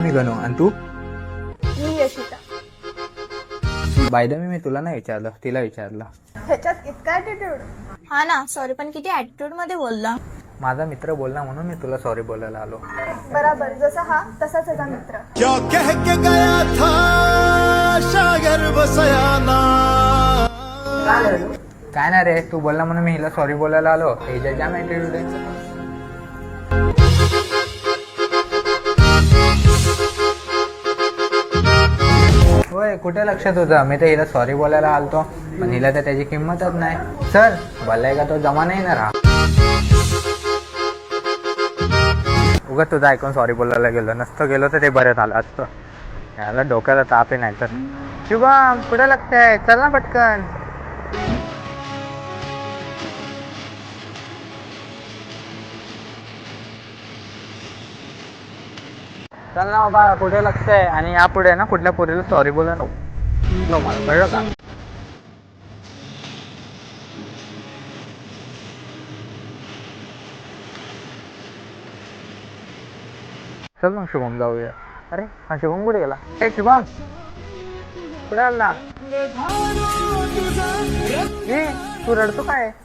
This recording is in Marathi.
मी गणू आणि तू? मी यशिता. बाय द वे मी तुला नाही विचारलं, तिला विचारलं. ह्याच्यात इतका ऍटिट्यूड? हा ना, सॉरी, पण किती ऍटिट्यूड मध्ये बोलला. माझा मित्र बोलला म्हणून मी तुला सॉरी बोलायला आलो. बराबर, जसा हा तसाच त्याचा मित्र. क्या कह के गया था शायर बसयाना. काय ना रे, तू बोलला म्हणून मी हिला सॉरी बोलायला आलो. हिच्या जाम ऍटिट्यूड आहे. होय, कुठे लक्ष तुझं? मी तर हिला सॉरी बोलायला आलतो, पण हिला तर त्याची किंमतच नाही. सर बोलाय का, तो जमा नाही ना राहा. उगाच तुझं ऐकून सॉरी बोलायला गेलो. नसतं गेलो तर ते बरं झालं असतं. याला डोक्याला ताप आहे. नाही तर शुभम कुठे लागतंय? चल ना पटकन. चल ना बाबा, कुठे लागतंय? आणि यापुढे ना कुठल्या पोरीला सॉरी बोला नको. मला कळलं का? चल मग शुभम जाऊया. अरे हा शुभम कुठे गेला? ए शुभम कुठे आला? तू रडतो काय?